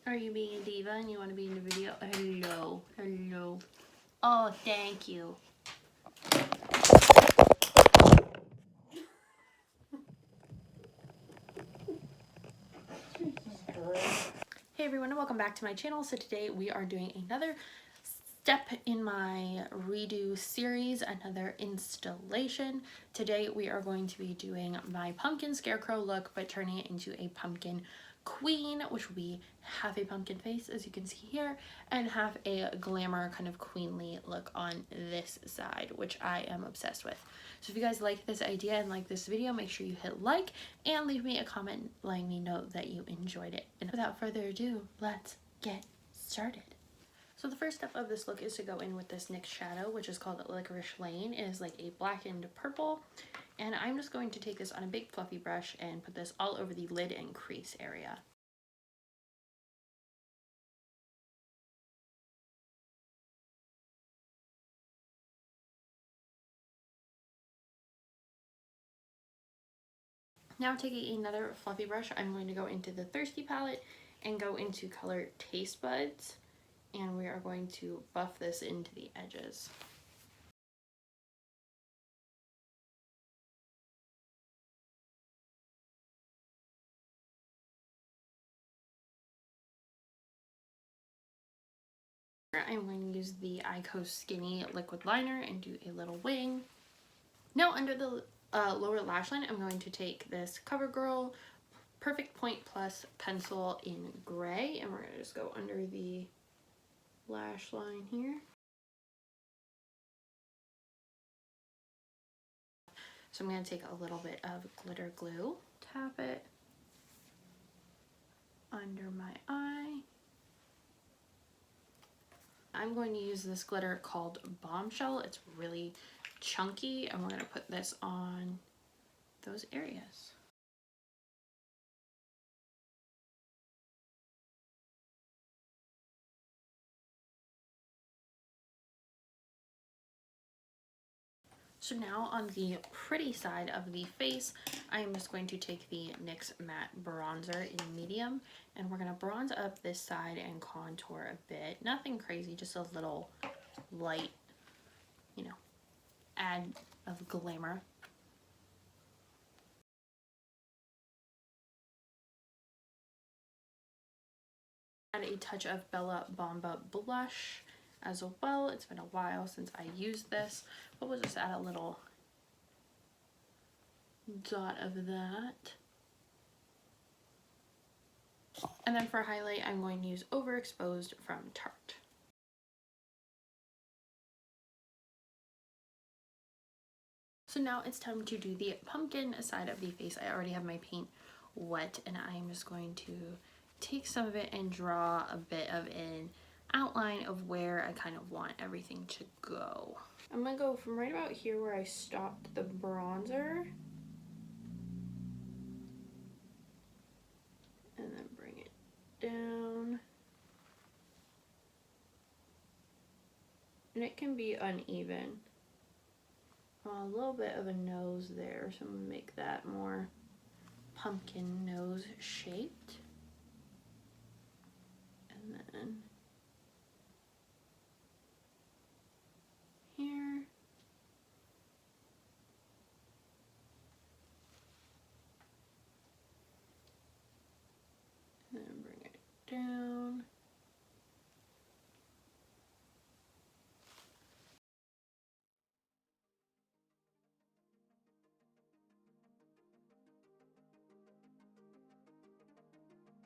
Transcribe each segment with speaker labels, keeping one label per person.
Speaker 1: Are you being a diva and you want to be in the video? Hello. Hello. Oh, thank you. Hey everyone, and welcome back to my channel. So today we are doing another step in my redo series, another installation. Today we are going to be doing my pumpkin scarecrow look, but turning it into a pumpkin queen, which will be half a pumpkin face, as you can see here, and half a glamour kind of queenly look on this side, which I am obsessed with. So if you guys like this idea and like this video, make sure you hit like and leave me a comment letting me know that you enjoyed it. And without further ado, let's get started. So the first step of this look is to go in with this NYX shadow, which is called Licorice Lane. It is like a blackened purple. And I'm just going to take this on a big fluffy brush and put this all over the lid and crease area. Now taking another fluffy brush, I'm going to go into the Thirsty palette and go into color Taste Buds. And we are going to buff this into the edges. I'm going to use the Ico Skinny liquid liner and do a little wing. Now under the lower lash line, I'm going to take this CoverGirl Perfect Point Plus pencil in gray, and we're going to just go under the lash line here. So I'm going to take a little bit of glitter glue, tap it under my eye. I'm going to use this glitter called Bombshell. It's really chunky, and we're going to put this on those areas. So now on the pretty side of the face, I'm just going to take the NYX Matte Bronzer in medium, and we're going to bronze up this side and contour a bit. Nothing crazy, just a little light, you know, add of glamour. Add a touch of Bella Bomba blush as well. It's been a while since I used this, but we'll just add a little dot of that. And then for highlight, I'm going to use Overexposed from Tarte. So now it's time to do the pumpkin side of the face. I already have my paint wet, and I'm just going to take some of it and draw a bit of an outline of where I kind of want everything to go. I'm gonna go from right about here where I stopped the bronzer, and then bring it down. And it can be uneven. A little bit of a nose there, so I'm gonna make that more pumpkin nose shaped. And then here. And then bring it down.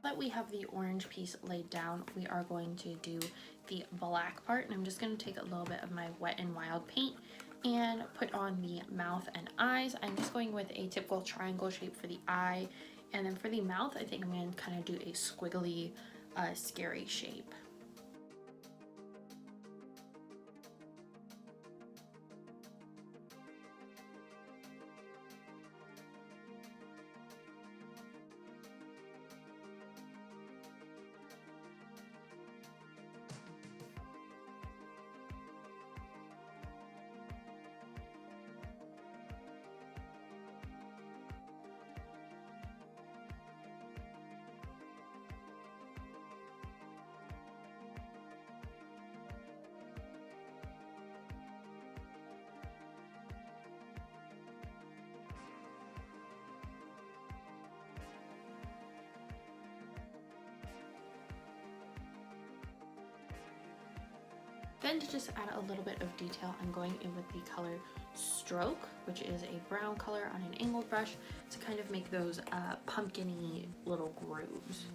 Speaker 1: Now that we have the orange piece laid down, we are going to do the black part, and I'm just going to take a little bit of my Wet n Wild paint and put on the mouth and eyes. I'm just going with a typical triangle shape for the eye, and then for the mouth, I think I'm going to kind of do a squiggly, scary shape. then to just add a little bit of detail, I'm going in with the color Stroke, which is a brown color on an angled brush, to kind of make those pumpkin-y little grooves.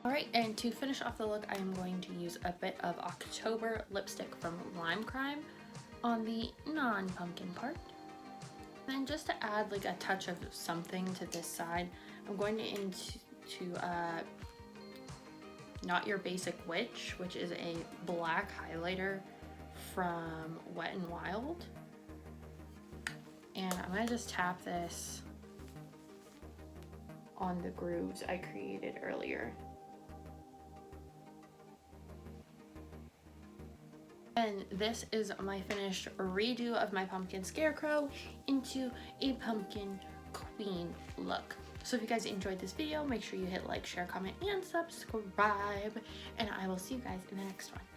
Speaker 1: Alright, and to finish off the look, I am going to use a bit of October lipstick from Lime Crime on the non-pumpkin part. Then just to add like a touch of something to this side, I'm going into Not Your Basic Witch, which is a black highlighter from Wet n Wild. And I'm going to just tap this on the grooves I created earlier. And this is my finished redo of my pumpkin scarecrow into a pumpkin queen look. So if you guys enjoyed this video, make sure you hit like, share, comment, and subscribe. And I will see you guys in the next one.